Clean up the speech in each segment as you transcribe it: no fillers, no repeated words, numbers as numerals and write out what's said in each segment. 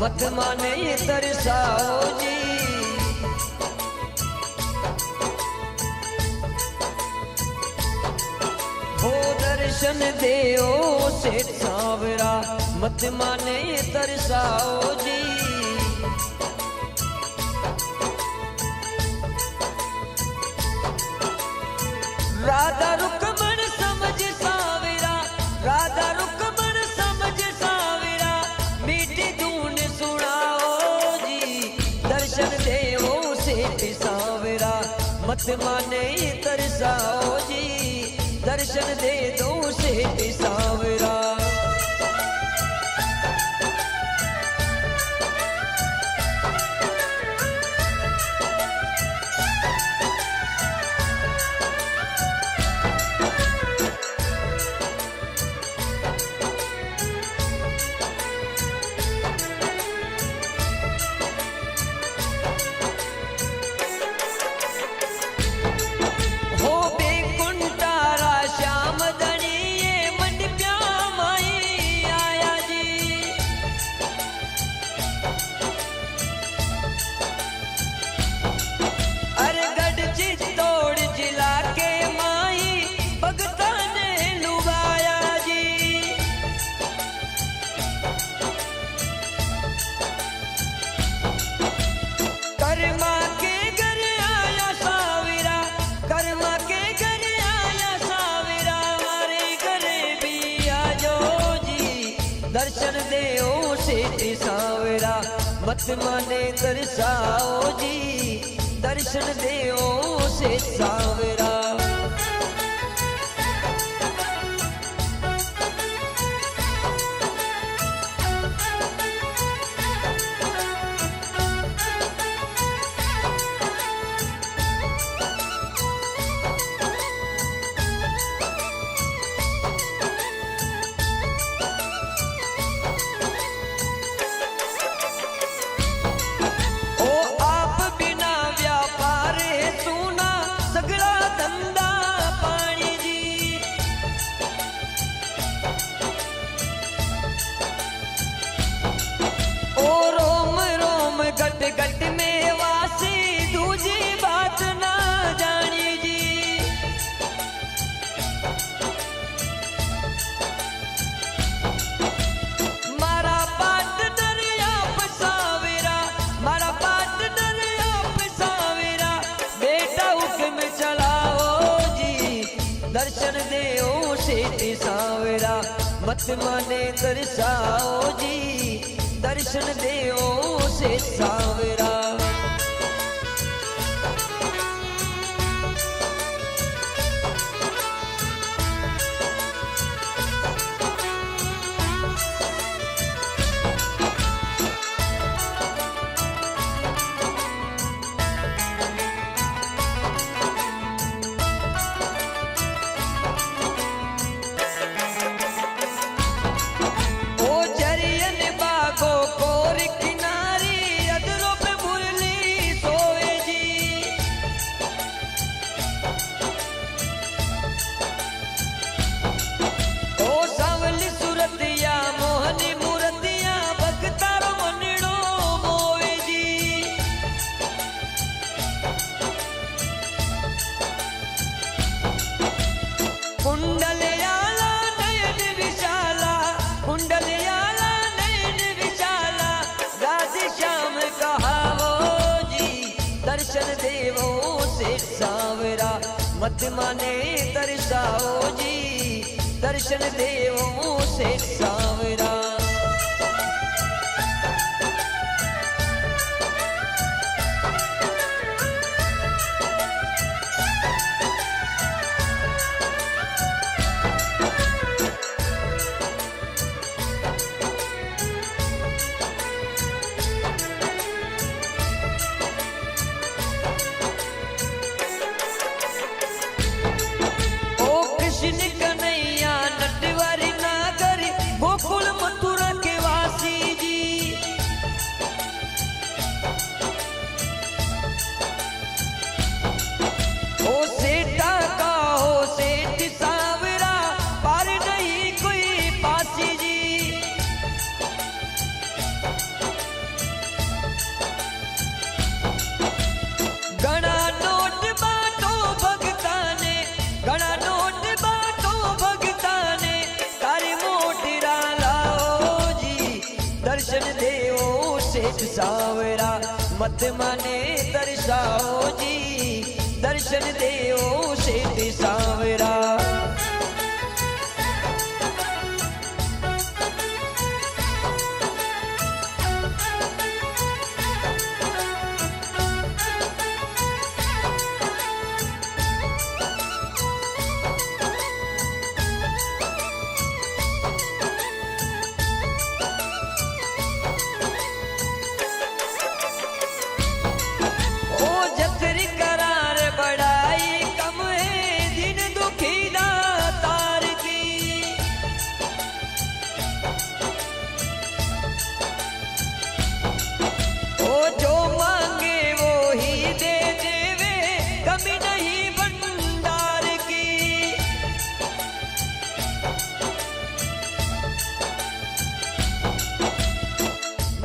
मत माने तरसाओ जी। हो दर्शन देओ सेठ सांवरा, मत माने तरसाओ जी। राधा रुक्मण समझ सांवरा, राधा रुक्मण समझ सांवरा, मीठी धून सुनाओ जी। दर्शन देओ सेठ सांवरा, मत माने तरसाओ जी। दर्शन दे दो सेठ सांवरा। दर्शन देओ सेठ सांवरा, मत माने तरसाओ जी। दर्शन देओ सेठ सांवरा। गट में वासी दूजी बात ना जानी जी। मारा पाट दरिया सांवरा, मारा पाट दरिया सांवरा, बेटा हुक्म चलाओ जी। दर्शन देओ सेठ सांवरा, मत माने तरसाओ जी। दर्शन देओ सेठ सांवरा। दर्शन देवो सेठ सांवरा, मत माने तरसाओ जी। दर्शन देवो सेठ सांवरा। कृष्ण कन्हैया नटवर नागर गोकुल मथुरा सेठ सावरा, मत माने तरसाओ जी, दर्शन देओ सेठ सावरा।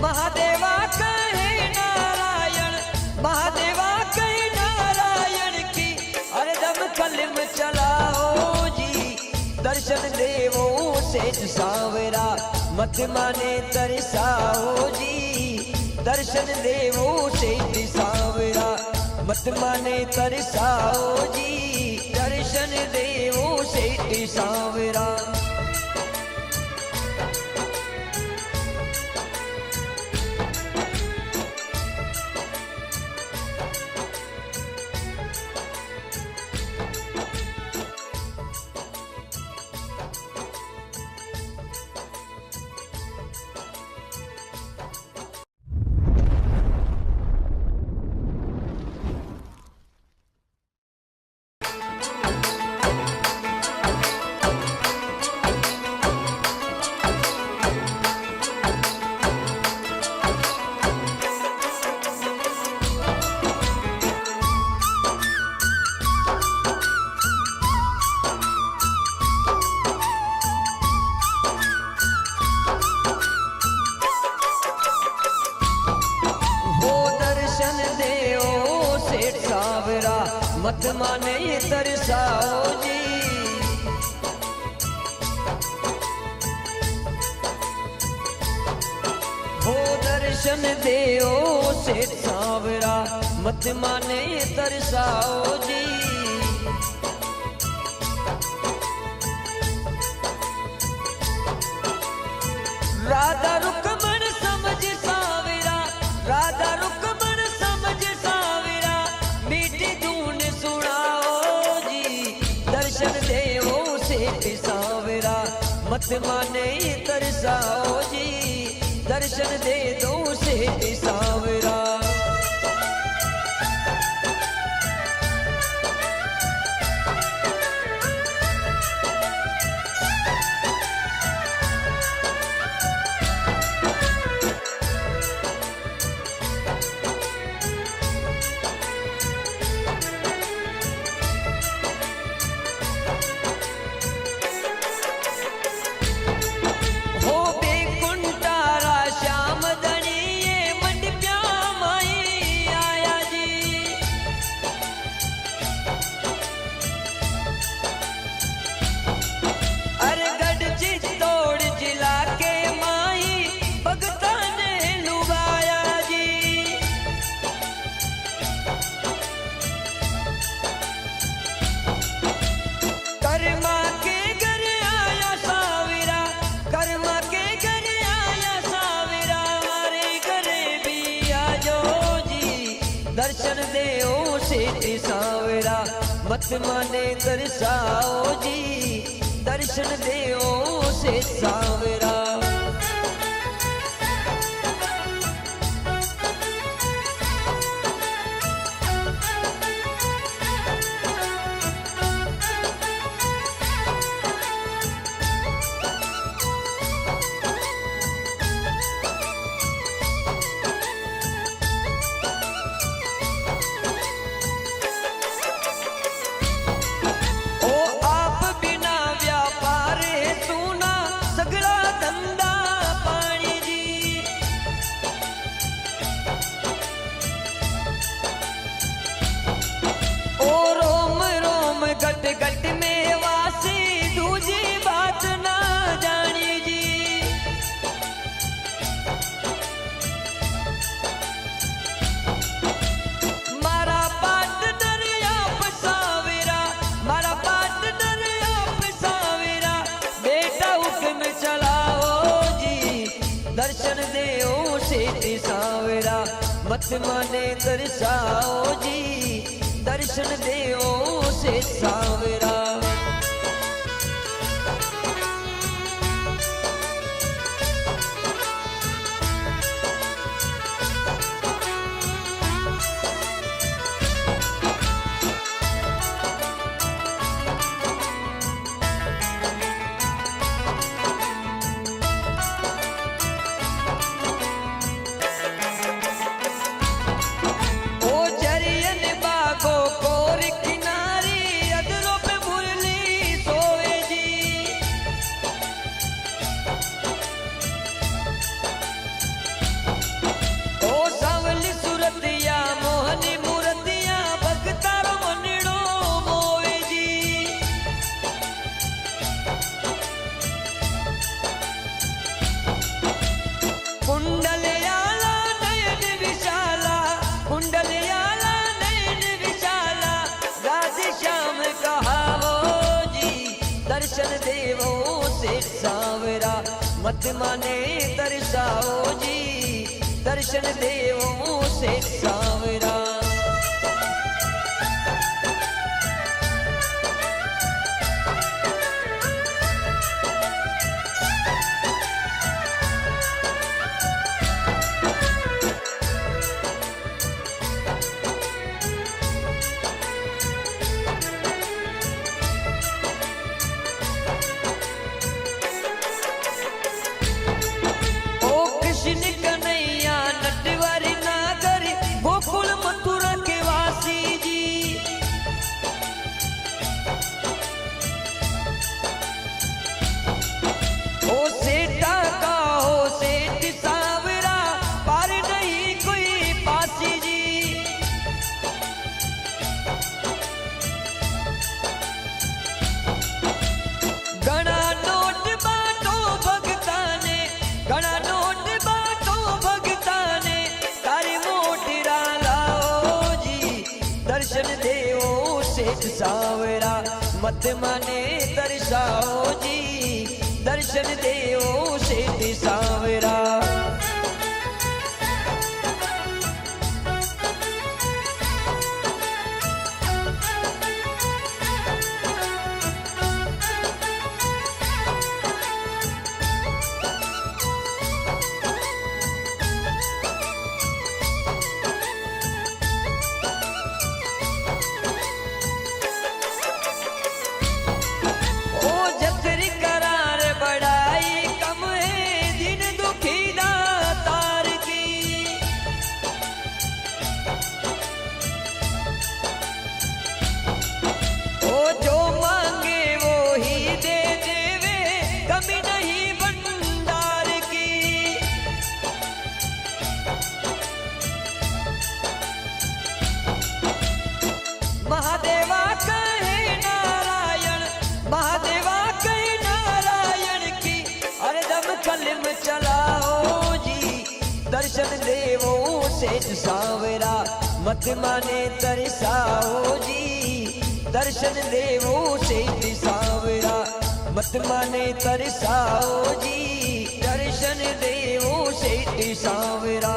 महादेवा कहे नारायण, महादेवा कहे नारायण की, अरे दम कलम चलाओ जी, दर्शन देवो सेठ सावरा, मत माने तरसाओ जी, दर्शन देवो सेठ सावरा, मत माने तरसाओ जी, दर्शन देवो सेठ सावरा। मत माने तरसाओ जी, हो दर्शन देओ सेठ सावरा, मत माने तरसाओ जी। राधा रुक्मण समझ सावरा, राधा रुक्मण समझ सावरा, मीठी धून सुनाओ जी, दर्शन देवो सेठ सावरा, मत माने तरसाओ जी, दर्शन दे दो सेठ सावरा। दर्शन देओ सेठ सावरा, मत माने तरसाओ जी, दर्शन देओ सेठ सावरा। ओ आप बिना व्यापार है सुना, सगला धंधा दर्शन देओ सेठ सावरा, मत माने तरसाओ जी, दर्शन देओ सेठ सावरा। दर्शन देवो सेठ सावरा, मत माने तरसाओ जी, दर्शन देवो सेठ सावरा। कन्हैया नटवर नागर गोकुल मथुरा के वासी जी, ओ सेठा का हो सेठ सावरा, पार नहीं कोई पासी जी। घना नोट बाटो भगता ने, घना नोट दर्शन देओ सेठ सावरा, मत माने तरसाओ जी, दर्शन देओ सेठ सावरा। महादेवा कहे नारायण, महादेवा कहे नारायण की, अरे दम कलम चलाओ जी, दर्शन देवो सेठ सावरा, मत माने तरसाओ जी, दर्शन देवो सेठ सावरा, मत माने तरसाओ जी, दर्शन देवो सेठ सावरा।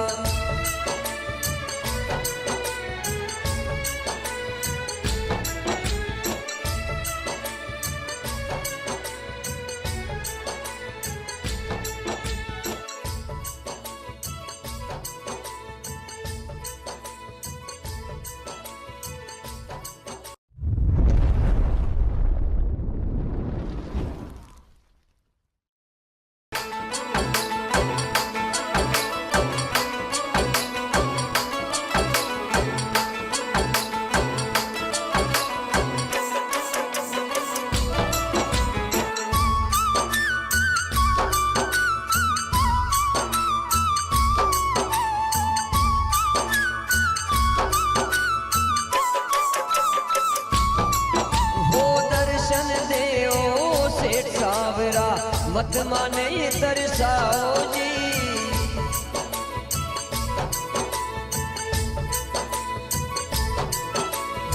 मत माने तरसाओ जी,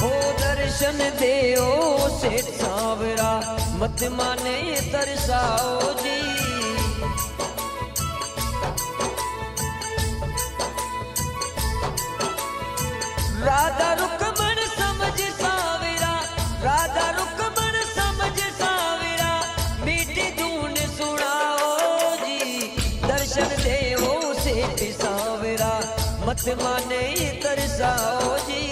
हो दर्शन देओ सेठ सावरा, मत माने तरसाओ जी। दर्शन देवो सेठ सावरा, मत माने तरसाओ जी,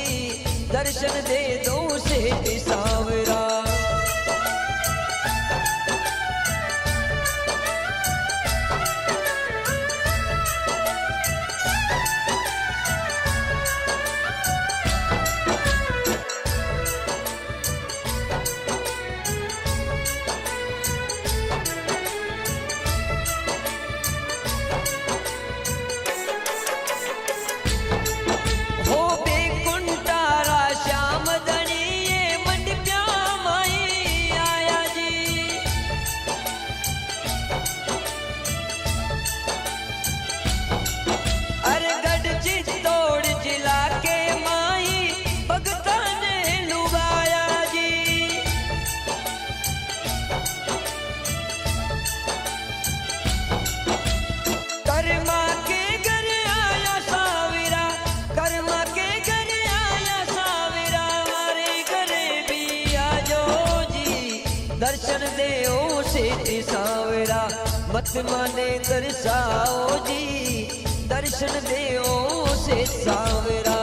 दर्शन दे दो सेठ सावरा। दर्शन देओ सेठ सावरा, मत माने तरसाओ जी, दर्शन देओ सेठ सावरा।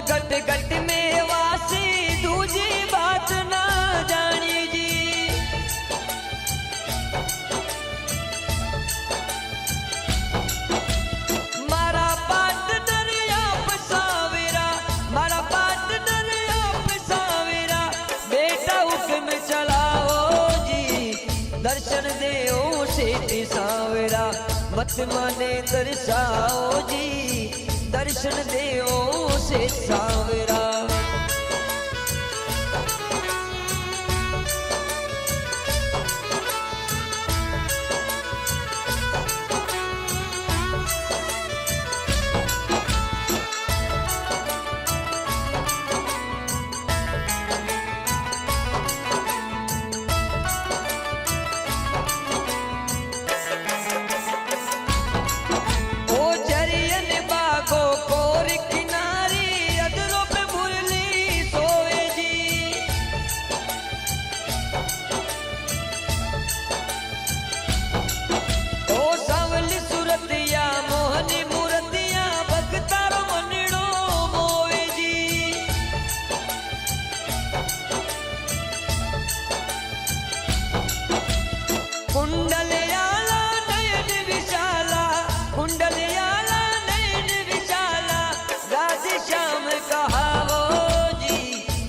गट गट में वासी दूजी बात ना जानी जी, मारा पाट दरिया सावरा, मारा पाट दरिया सावरा, बेटा हुक्म चलाओ जी, दर्शन देओ सेठ सावरा, मत माने तरसाओ जी, दर्शन देओ सेठ सावरा।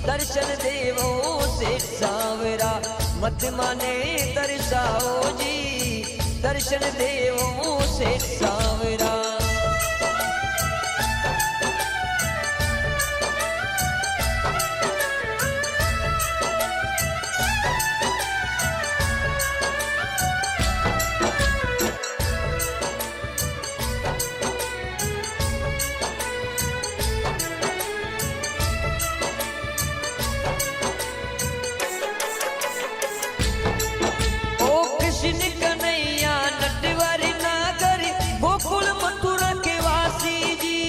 दर्शन देवो सेठ सावरा, मत माने तरसाओ जी, दर्शन देवो सेठ सावरा। कृष्ण कन्हैया नटवर नागर, गोकुल मथुरा के वासी जी,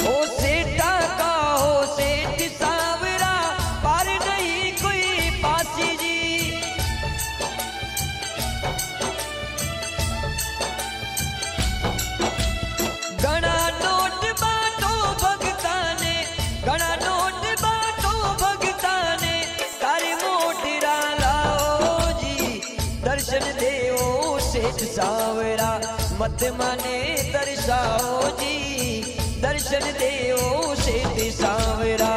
ओ सेठा का हो सेठ सावरा, पार नहीं कोई पासी जी, गणा नोट बाटो भगता ने, गणा नोट दर्शन देओ सेठ सावरा, मत माने तरसाओ जी, दर्शन देओ सेठ सावरा।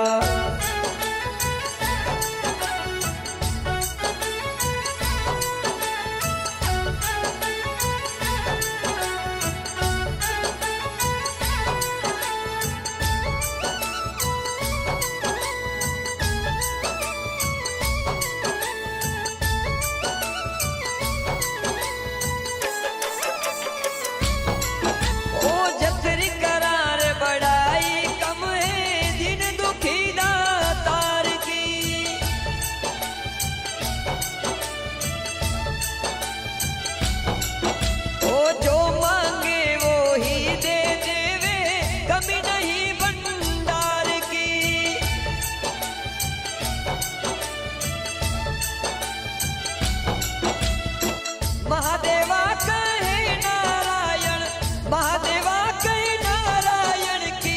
महादेवा कहे नारायण, महादेवा कहे नारायण की,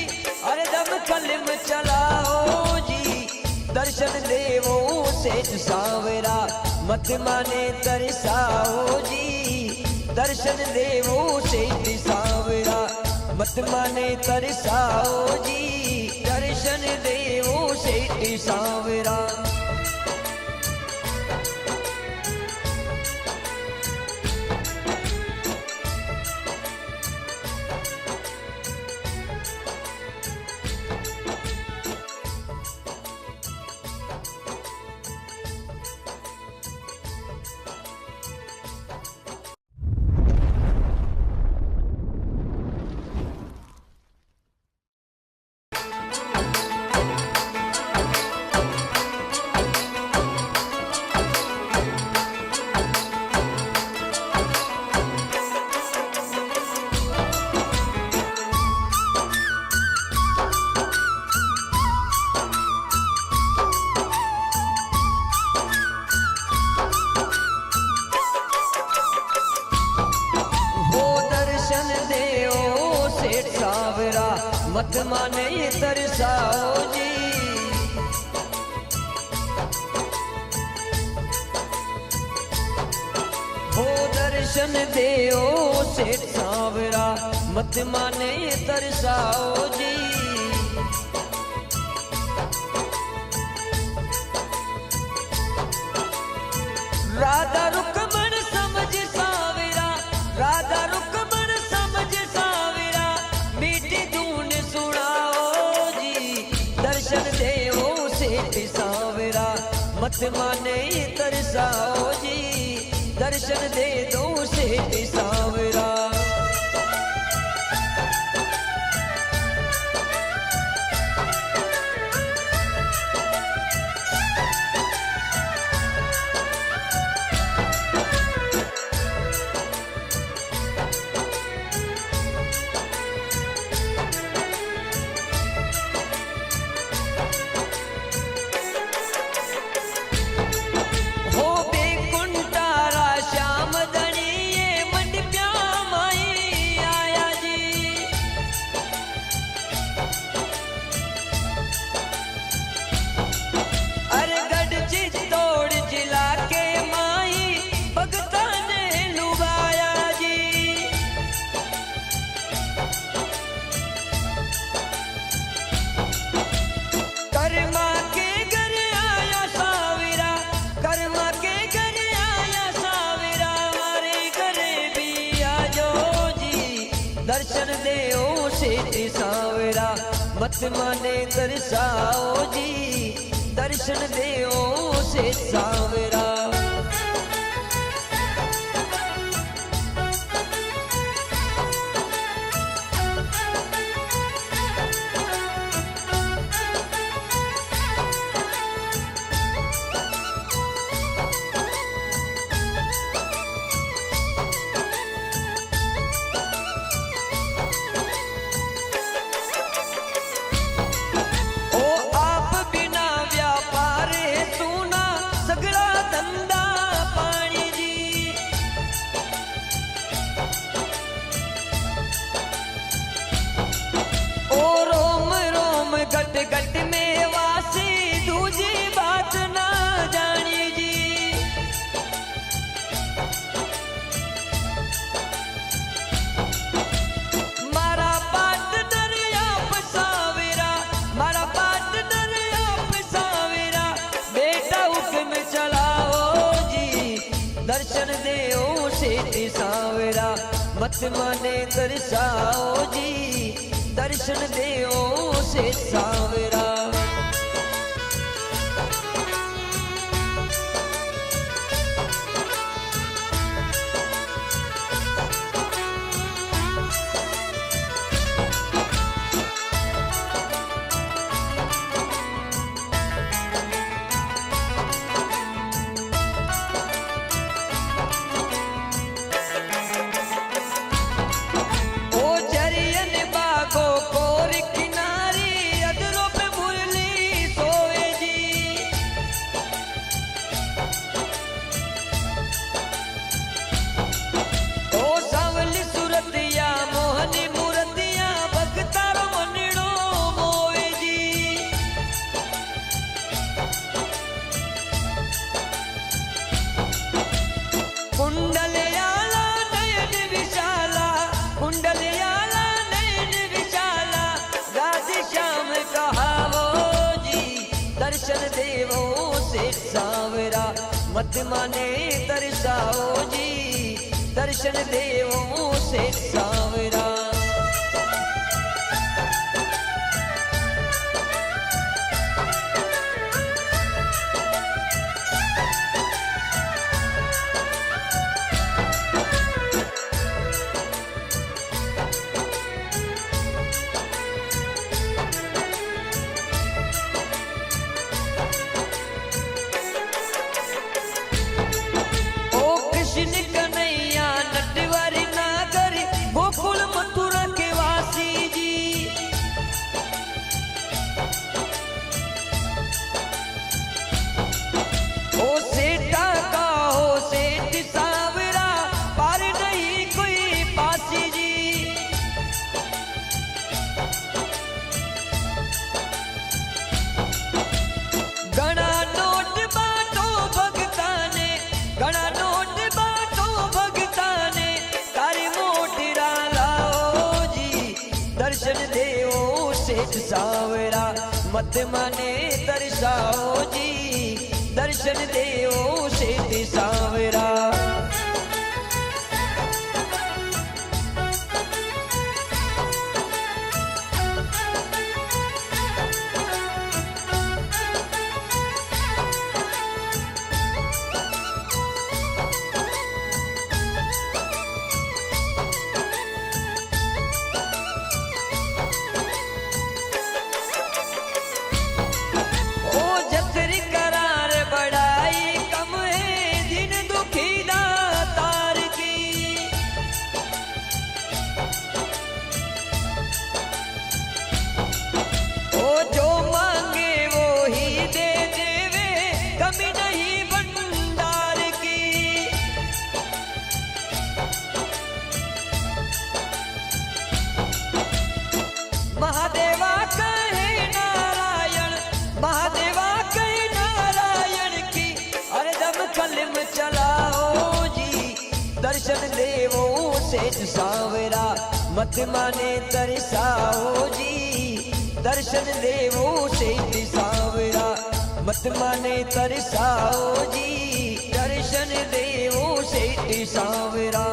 अरे दम कलम चलाओ जी, दर्शन देवो सेठ सांवरा, मत माने तरसाओ जी, दर्शन देवो सेठ सांवरा, मत माने तरसाओ जी, दर्शन देवो सेठ सांवरा। मत माने तरसाओ जी, हो दर्शन देओ सेठ सांवरा, मत माने तरसाओ जी, राधा रुकमण समझ सांवरा, राधा रुकमण समझ सांवरा, मीठी धून सुनाओ जी, दर्शन देवो सेठ सांवरा, मत माने तरसाओ जी, दर्शन दे दो सेठ सांवरा। दर्शन देओ सेठ सांवरा, मत माने तरसाओ जी, दर्शन देओ सेठ सांवरा। गट में वासी दूजी बात ना जानी जी, मारा पार्टनर आप सांवरा, मारा पार्टनर आप सांवरा, बेटा हुक्म चलाओ जी, दर्शन देओ सेठ सांवरा, मत माने तरसाओ जी, दर्शन देओ सेठ सांवरा। ओ जरियन बागो कोर किनारी, अदरों पे भूल सेठ सांवरा, मत माने तरसाओ जी, दर्शन देवो सेठ सांवरा। कृष्ण कन्हैया नटवर नागर, गोकुल मथुरा के वासी जी। ओ सेठा का हो सेठ सांवरा, पार नहीं कोई पासी जी। घना नोट बाटो भगता ने, घना नोट बाटो भगता ने, तारी मोटरा लाओ जी, दर्शन देवो सेठ सांवरा, मत माने तरसाओ जी, दर्शन देवो सेठ सांवरा। महादेवा कहे नारायण, महादेवा कहे नारायण की, अरे दम कलम चलाओ जी, दर्शन देवो सेठ सांवरा, मत माने तरसाओ जी, दर्शन देवो सेठ सांवरा, मत माने तरसाओ जी, दर्शन देवो सेठ सांवरा।